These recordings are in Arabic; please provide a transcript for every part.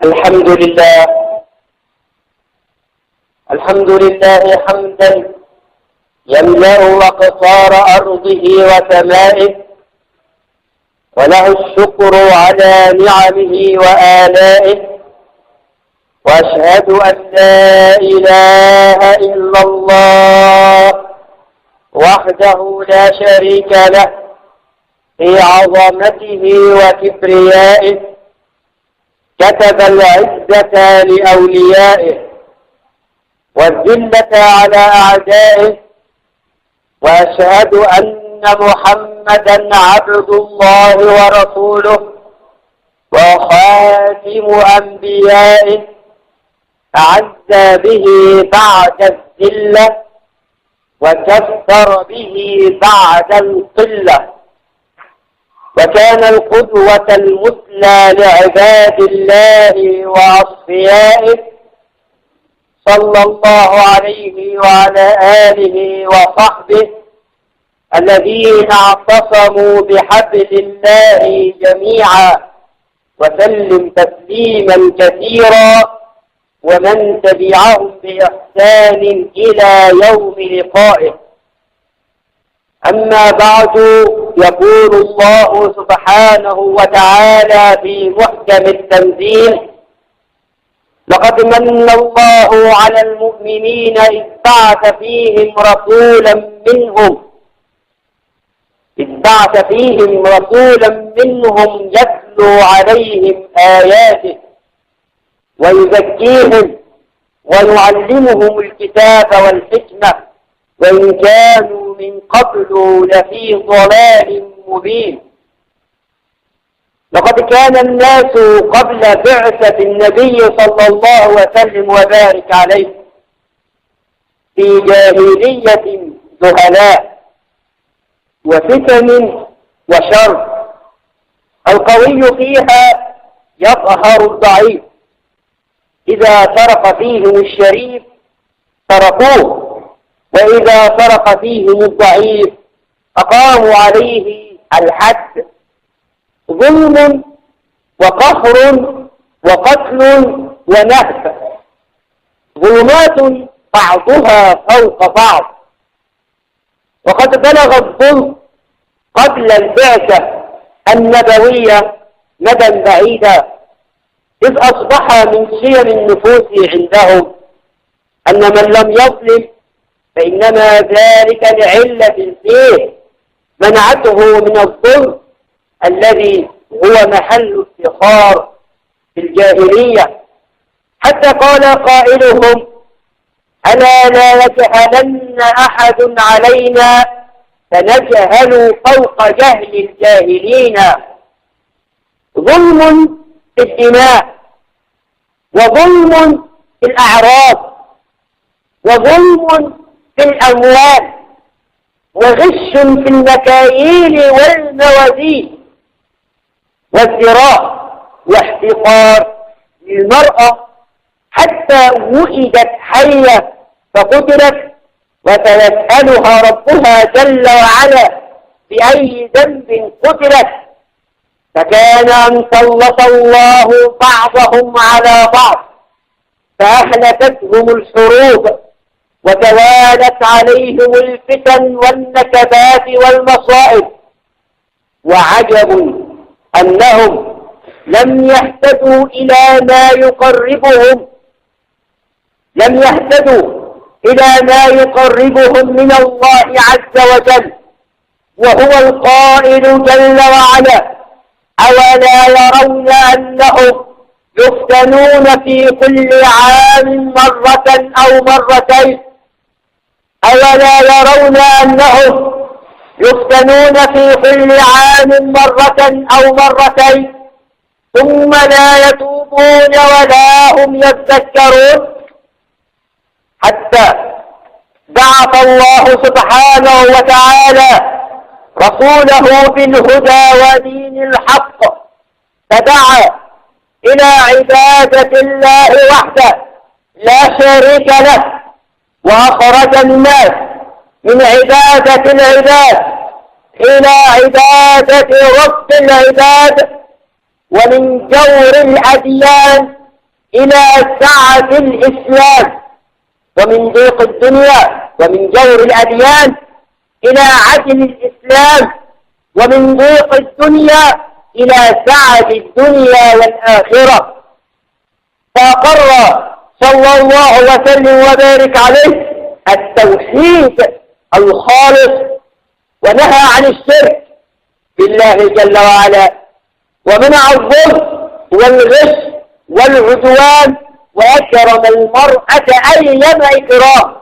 الحمد لله الحمد لله حمدا يملأ أقطار أرضه وسمائه، وله الشكر على نعمه وآلائه، وأشهد أن لا إله إلا الله وحده لا شريك له في عظمته وكبريائه. كتب العزة لأوليائه والذلة على أعدائه، وأشهد أن محمدا عبد الله ورسوله وخاتم أنبيائه، أعز به بعد الذلة وكفر به بعد القلة، وكان القدوة المثلى لعباد الله وأصفيائه، صلى الله عليه وعلى آله وصحبه الذين اعتصموا بحبل الله جميعا، وسلم تسليما كثيرا، ومن تبعهم بإحسان إلى يوم لقائه. أما بعد، يقول الله سبحانه وتعالى في محكم التنزيل: لقد من الله على المؤمنين إذ بعث فيهم رسولا منهم يتلو عليهم آياته ويزكيهم ويعلمهم الكتاب والحكمة، وإن كانوا من قبل لفي ضلال مبين. لقد كان الناس قبل بعثة النبي صلى الله وسلم وبارك عليه في جاهلية جهلاء وفتن وشر، القوي فيها يقهر الضعيف، إذا سرق فيهم الشريف تركوه، وإذا سرق فيهم الضعيف أقاموا عليه الحد. ظلم وقهر وقتل ونهب، ظلمات بعضها فوق بعض. وقد بلغ الظلم قبل البعثة النبوية مدى بعيدا، إذ أصبح من شيم النفوس عندهم أن من لم يظلم فإنما ذلك لعلة فيه منعته من الظلم الذي هو محل افتخار في الجاهلية، حتى قال قائلهم: ألا لا يجهلن أحد علينا فنجهل فوق جهل الجاهلين. ظلم في الدماء، وظلم في الأعراض، وظلم في الأموال، وغش في المكاييل والموازين، وازدراء واحتقار للمرأة حتى ولدت حية فقتلت، وسيسألها ربها جل وعلا بأي ذنب قتلت. فكان أن سلط الله بعضهم على بعض فأهلكتهم الحروب، وتوالت عليهم الفتن والنكبات والمصائب. وعجب أنهم لم يهتدوا إلى ما يقربهم من الله عز وجل، وهو القائل جل وعلا: أولا يرون أنهم يفتنون في كل عام مرة أو مرتين؟ أولا يرون أنهم يفتنون في كل عام مرة أو مرتين ثم لا يتوبون ولا هم يذكرون؟ حتى بعث الله سبحانه وتعالى رسوله بالهدى ودين الحق، فدعا إلى عبادة الله وحده لا شريك له، وأخرج الناس من عبادة العباد إلى عبادة رب العباد، ومن جور الأديان إلى سعة الإسلام، ومن ضيق الدنيا ومن جور الأديان إلى عدل الإسلام، ومن ضيق الدنيا إلى سعة الدنيا والآخرة. فأقر صلى الله وسلم وبارك عليه التوحيد الخالص، ونهى عن الشرك بالله جل وعلا، ومنع الظلم والغش والعدوان، وأكرم المرأة أيما إكرام،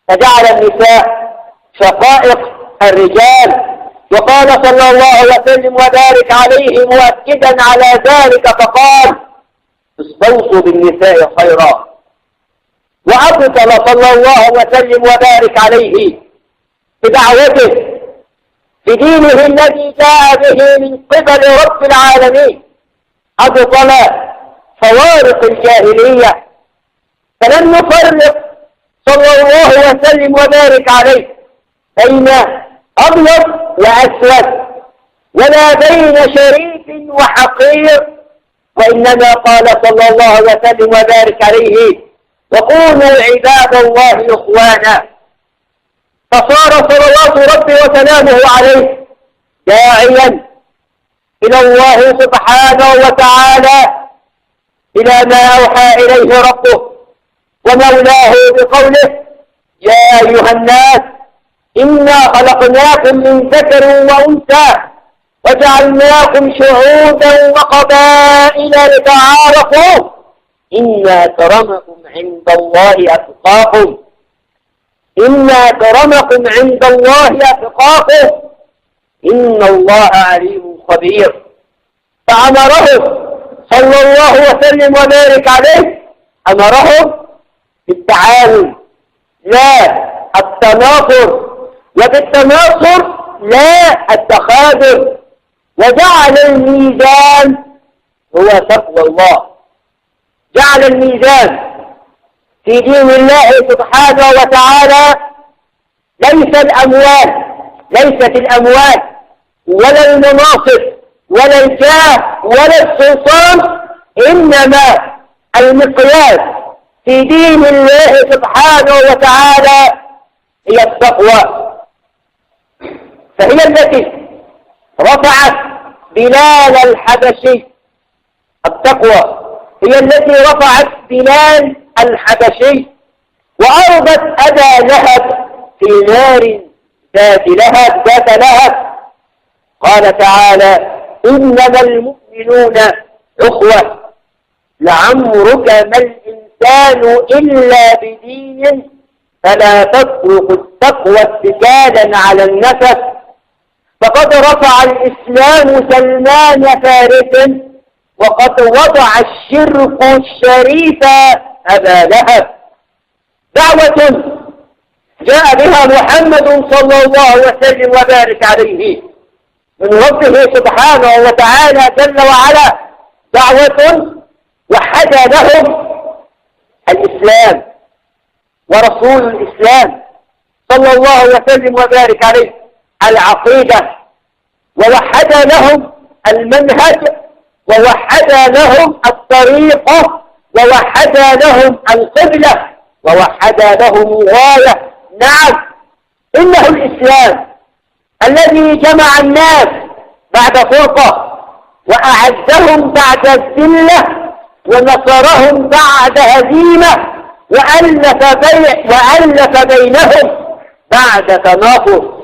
فجعل النساء شقائق الرجال. وقال صلى الله وسلم وبارك عليه مؤكدا على ذلك فقال: استوصوا بالنساء خيرا. وأبطل صلى الله وسلم وبارك عليه بدعوته بدينه الذي جاء به من قبل رب العالمين، أبطل فوارق الجاهلية، فلم يفرق صلى الله وسلم وبارك عليه بين أبيض وأسود، ولا بين شريف وحقير، وإنما قال صلى الله وسلم وبارك عليه: وكونوا عباد الله إخوانا. فصار صلوات ربي وسلامه عليه داعيا إلى الله سبحانه وتعالى إلى ما أوحى إليه ربه ومولاه بقوله: يا أيها الناس إنا خلقناكم من ذكر وأنثى وجعلناكم شعوبا وقبائل لتعارفوا إن أكرمكم عند الله أتقاكم، إن أكرمكم عند الله أتقاكم، إن الله عليم خبير. فأمره صلى الله وسلم وبارك عليه، أمرهم بالتعاون لا التناصر، وبالتناصر لا التخاذل، وجعل الميزان هو تقوى الله. جعل الميزان في دين الله سبحانه وتعالى ليست الأموال ولا المناصب ولا الجاه ولا السلطان، إنما المقياس في دين الله سبحانه وتعالى هي التقوى. فهي التي رفعت بلال الحبشي، التقوى هي التي رفعت بلال الحبشي وأرضت أبا لهب في نار ذات لهب. قال تعالى: إنما المؤمنون أخوة، لعمرك ما الإنسان إلا بدين، فلا تترك التقوى اتكالا على النفس، فقد رفع الإسلام سلمان فارس، وقد وضع الشرك الشريف أبا لهب. دعوة جاء بها محمد صلى الله وسلم وبارك عليه من ربه سبحانه وتعالى جل وعلا، دعوة وحد لهم الإسلام ورسول الإسلام صلى الله وسلم وبارك عليه العقيدة، ووحد لهم المنهج، ووحد لهم الطريقة، ووحد لهم القبلة، ووحد لهم الغاية. نعم، إنه الإسلام الذي جمع الناس بعد فرقة، وأعزهم بعد الذلة، ونصرهم بعد هزيمة، وألف بينهم بعد تنافر،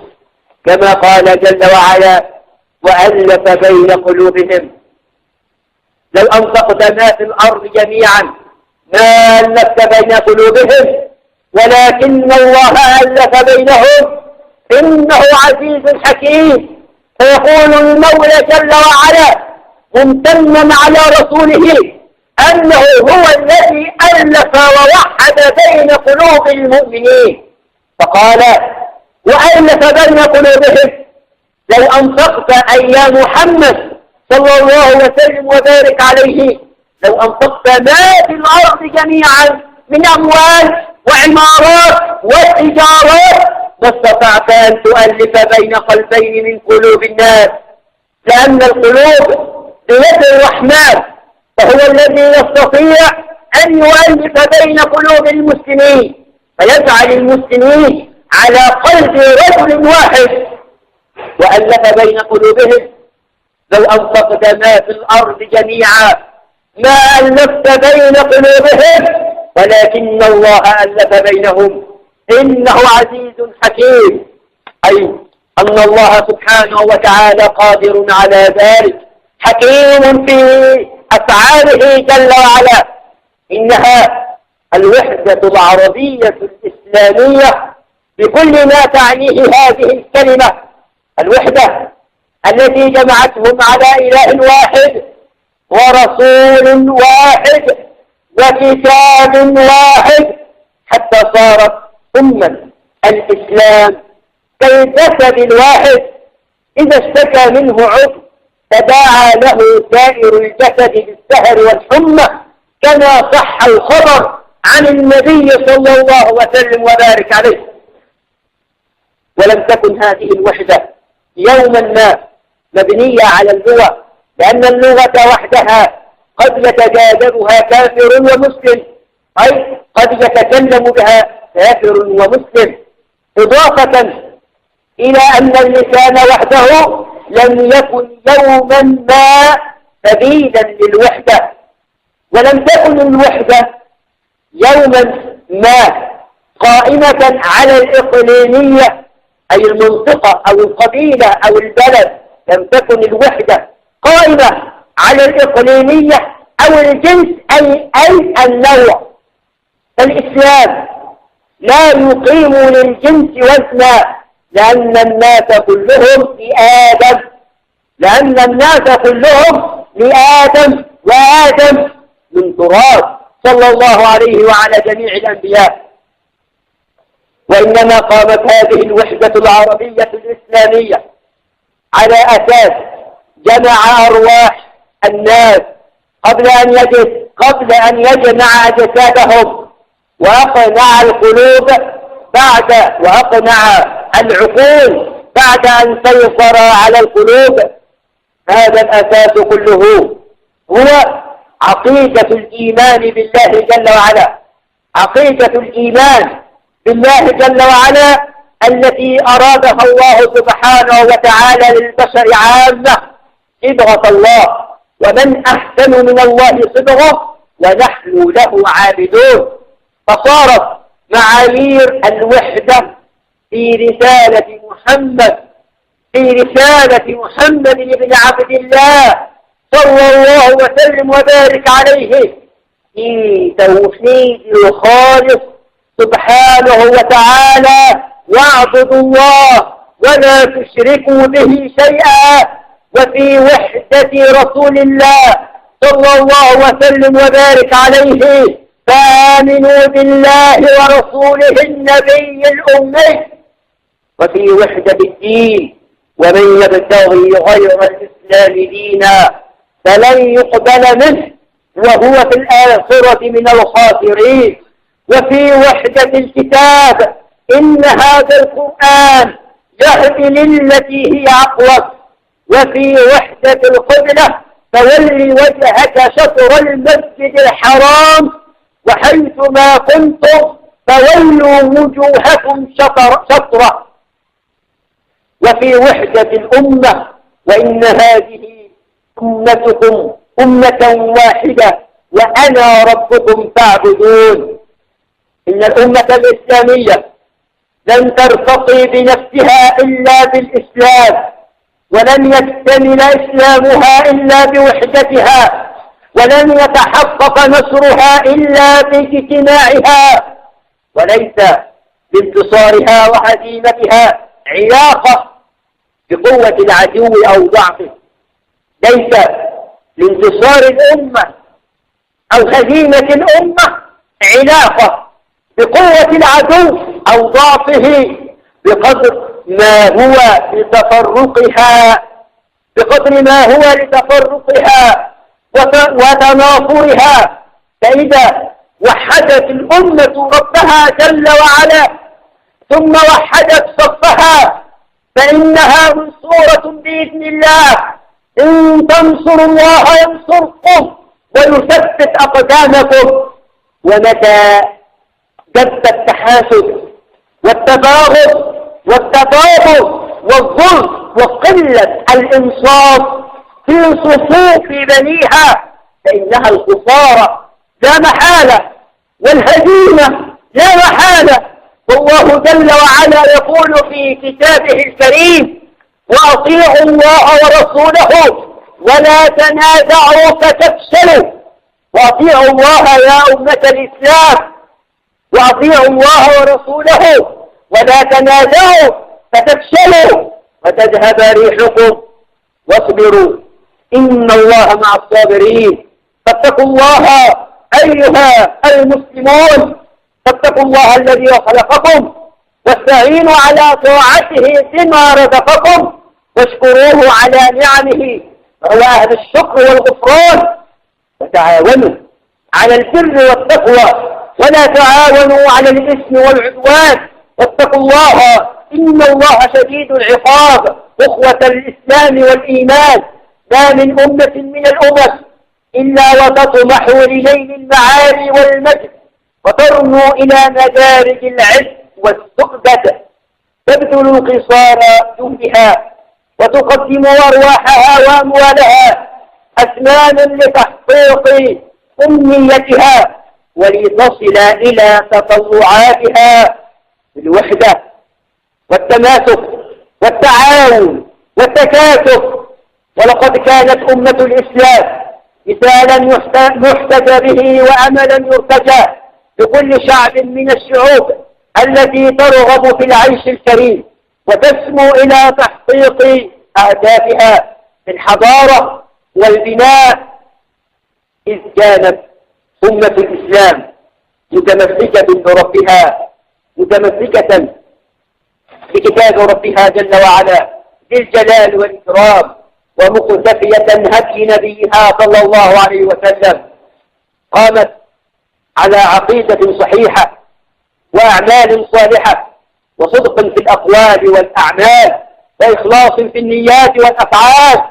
كما قال جل وعلا: وألف بين قلوبهم. لو أنفقت ما في الأرض جميعا ما ألفت بين قلوبهم، ولكن الله ألف بينهم، إنه عزيز حكيم. فيقول المولى جل وعلا ممتنا على رسوله أنه هو الذي ألف ووحد بين قلوب المؤمنين، فقال: وألف بين قلوبهم. لو أنفقت أي يا محمد صلى الله وسلم وبارك عليه، لو أنفقت ما في الأرض جميعا من أموال وعمارات وتجارات، ما استطعت أن تؤلف بين قلبين من قلوب الناس، لأن القلوب بيد الرحمن، فهو الذي يستطيع أن يؤلف بين قلوب المسلمين فيجعل المسلمين على قلب رجل واحد وألف بين قلوبهم. لو أنفقت ما في الأرض جميعا ما ألفت بين قلوبهم ولكن الله ألف بينهم إنه عزيز حكيم، أي أن الله سبحانه وتعالى قادر على ذلك، حكيم في أفعاله جل وعلا. إنها الوحدة العربية الإسلامية بكل ما تعنيه هذه الكلمة، الوحدة التي جمعتهم على إله واحد ورسول واحد وكتاب واحد حتى صارت الإسلام كالجسد الواحد إذا اشتكى منه عضو تداعى له سائر الجسد بالسهر والحمى، كما صح الخبر عن النبي صلى الله وسلم وبارك عليه. ولم تكن هذه الوحدة يوما ما مبنية على اللغة، لأن اللغة وحدها قد يتجاذبها كافر ومسلم، أي قد يتكلم بها كافر ومسلم، إضافة إلى أن اللسان وحده لم يكن يوما ما سبيلا للوحدة، ولم تكن الوحدة يوما ما قائمة على الإقليمية أي المنطقة أو القبيلة أو البلد، لم تكن الوحدة قائمة على الإقليمية أو الجنس أي النوع. فالإسلام لا يقيم للجنس وزنا، لأن الناس كلهم لآدم، لأن الناس كلهم لآدم، وآدم من تراب صلى الله عليه وعلى جميع الأنبياء. وإنما قامت هذه الوحدة العربية الإسلامية على أساس جمع أرواح الناس قبل أن يجمع أجسادهم، وأقنع القلوب وأقنع العقول بعد أن سيطر على القلوب. هذا الأساس كله هو عقيدة الإيمان بالله جل وعلا، عقيدة الإيمان بالله جل وعلا التي أرادها الله سبحانه وتعالى للبشر عامة، صبغة الله، ومن أحسن من الله صبغة ونحن له عابدون. فصارت معايير الوحدة في رسالة محمد بن عبد الله صلى الله وسلم وبارك عليه في توحيد الخالق سبحانه وتعالى، واعبدوا الله ولا تشركوا به شيئا، وفي وحدة رسول الله صلى الله وسلم وبارك عليه، فآمنوا بالله ورسوله النبي الأمي، وفي وحدة الدين، ومن يبتغي غير الإسلام دينا فلن يقبل منه وهو في الآخرة من الخاسرين. وفي وحدة الكتاب، إن هذا القرآن يهدي للتي هي أقوم. وفي وحدة القبلة، فولي وجهك شطر المسجد الحرام وحيث ما كنتم فولوا وجوهكم شطره. وفي وحدة الأمة، وإن هذه أمتكم أمة واحدة وأنا ربكم فاعبدون. إن الأمة الإسلامية لن ترتقي بنفسها إلا بالإسلام، ولن يكتمل إسلامها إلا بوحدتها، ولن يتحقق نصرها إلا باجتماعها، وليس بانتصارها وهزيمتها علاقة بقوة العدو أو ضعفه. ليس لانتصار الأمة أو هزيمة الأمة علاقة بقوة العدو أو ضعفه، بقدر ما هو لتفرقها وتنافرها. فإذا وحدت الأمة ربها جل وعلا ثم وحدت صفها فإنها منصورة بإذن الله. إن تنصروا الله ينصركم ويثبت أقدامكم. ومتى جد التحاسد والتباغض والتباغض والظلم وقلة الإنصاف في صفوف بنيها فإنها الخسارة لا محالة والهزيمة لا محالة. والله جل وعلا يقول في كتابه الكريم: وأطيعوا الله ورسوله ولا تنازعوا فتفشلوا. وأطيعوا الله يا أمة الإسلام، وأطيعوا الله ورسوله ولا تنازعوا فتفشلوا وتذهب ريحكم واصبروا إن الله مع الصابرين. فاتقوا الله أيها المسلمون، فاتقوا الله الذي خلقكم واستعينوا على طاعته بما رزقكم واشكروه على نعمه وهو أهل الشكر والغفران. وتعاونوا على البر والتقوى ولا تعاونوا على الإثم والعدوان. واتقوا الله إن الله شديد العقاب. أخوة الإسلام والإيمان، ما من أمة من الأمم إلا وتطمح لنيل المعالي والمجد وترنو إلى مدارج العز والسؤدد، تبذل قصار جهدها وتقدم أرواحها وأموالها أثمانا لتحقيق أمنيتها ولتصل إلى تطلعاتها بالوحدة والتماسك والتعاون والتكاتف. ولقد كانت أمة الإسلام مثالا يحتذى به وأملا يرتجى لكل شعب من الشعوب التي ترغب في العيش الكريم وتسمو إلى تحقيق أهدافها في الحضارة والبناء. إذ كانت أمة الإسلام متمسكة بربها، متمسكة بكتاب ربها جل وعلا ذي الجلال والإكرام، ومقتفية هدي نبيها صلى الله عليه وسلم، قامت على عقيدة صحيحة وأعمال صالحة وصدق في الأقوال والأعمال وإخلاص في النيات والأفعال،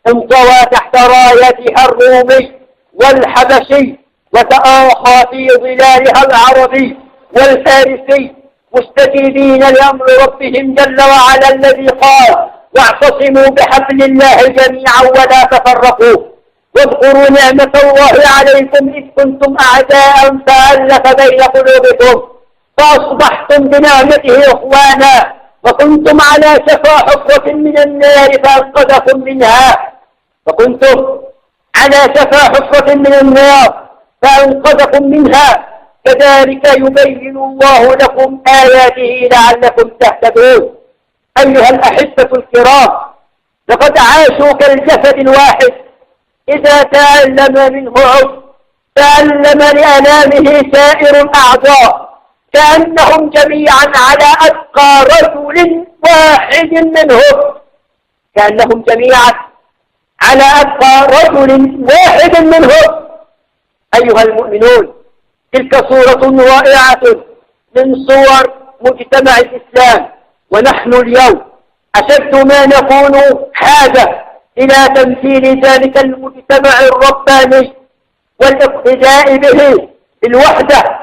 انطوى تحت رايتها الرومي والحبشي وتآخى في ظلالها العربي والفارسي مستجيبين لأمر ربهم جل وعلا الذي قال: واعتصموا بحبل الله جميعا ولا تفرقوا واذكروا نعمة الله عليكم إذ كنتم أعداء فألف بين قلوبكم فأصبحتم بنعمته إخوانا وكنتم على شفا حفرة من النار فأنقذكم منها كذلك يبين الله لكم آياته لعلكم تهتدون. أيها الأحبة الكرام، لقد عاشوا كالجسد الواحد إذا تألم منه عضو تألم لألامه سائر الأعضاء، كأنهم جميعا على أتقى رجل واحد منهم. أيها المؤمنون، تلك صورة رائعة من صور مجتمع الإسلام، ونحن اليوم أشد ما نكون حاجة إلى تمثيل ذلك المجتمع الرباني والاقتداء به بالوحدة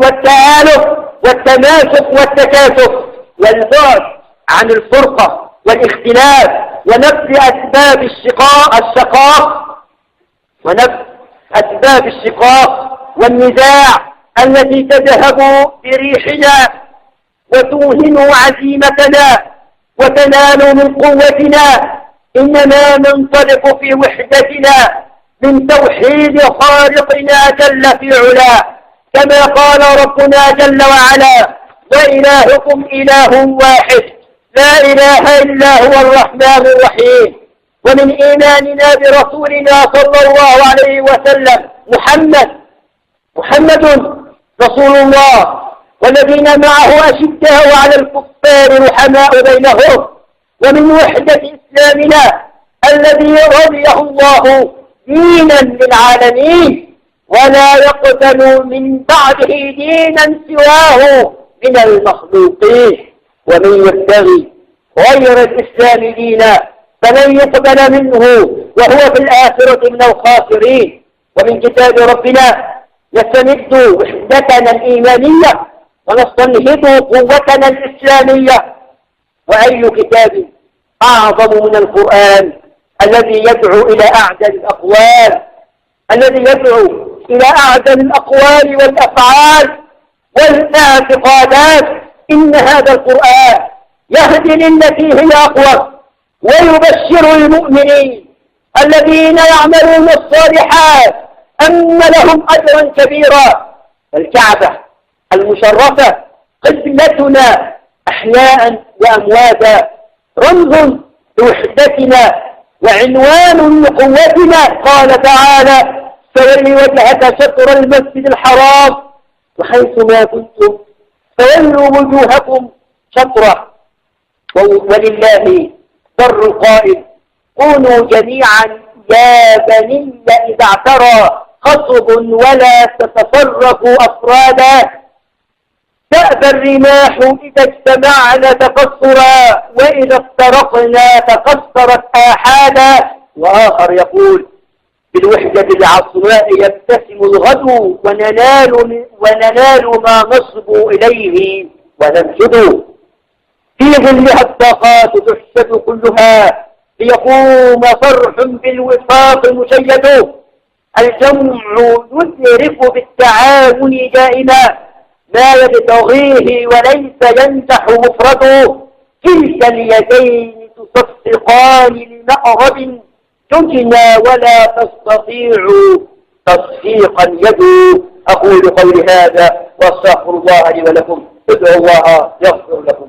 والتآلف والتماسك والتكاتف والبعد عن الفرقة والاختلاف ونبذ أسباب الشقاق والنزاع التي تذهب بريحنا وتوهن عزيمتنا وتنال من قوتنا. إننا ننطلق في وحدتنا من توحيد خالقنا جل في علاه، كما قال ربنا جل وعلا: وإلهكم إله واحد لا إله إلا هو الرحمن الرحيم. ومن إيماننا برسولنا صلى الله عليه وسلم محمد رسول الله والذين معه أشداء على الكفار رحماء بينهم. ومن وحدة إسلامنا الذي رضيه الله دينا للعالمين ولا يقبل من بعده دينا سواه من المخلوقين، ومن يبتغي غير الإسلام دينا فلن يقبل منه وهو في الآخرة من الخاسرين. ومن كتاب ربنا نستمد وحدتنا الإيمانية ونستنهض قوتنا الإسلامية. وأي كتاب أعظم من القرآن الذي يدعو إلى أعدل الأقوال، الذي يدعو إلى أعدل الأقوال والأفعال والاعتقادات. إن هذا القرآن يهدي للتي هي أقوى ويبشر المؤمنين الذين يعملون الصالحات أن لهم أجرا كبيرا. الكعبة المشرفة قبلتنا أحياء وأمواتا، رمز لوحدتنا وعنوان لقوتنا. قال تعالى: فول وجهك شطر المسجد الحرام وحيث ما كنتم فولوا وجوهكم شطره. ولله بر القائل: كونوا جميعا يا بني إذا اعترى خصب ولا تتفرقوا أفرادا. تأبى الرماح إذا اجتمعنا تقصرا وإذا افترقنا تقصرت آحادا. وآخر يقول: بالوحدة العصماء يبتسم الغد وننال ما نصب إليه وننشد. في ظلها الطاقات تحشد كلها ليقوم فرح بالوفاق مشيد. الجمع يدرك بالتعاون دائما ما يبتغيه وليس ينجح مفرده. كلتا اليدين تصفقان لمأرب تجنى ولا تستطيع تصفيقا يد. أقول قولي هذا واستغفر الله لي ولكم. ادعوا الله يغفر لكم.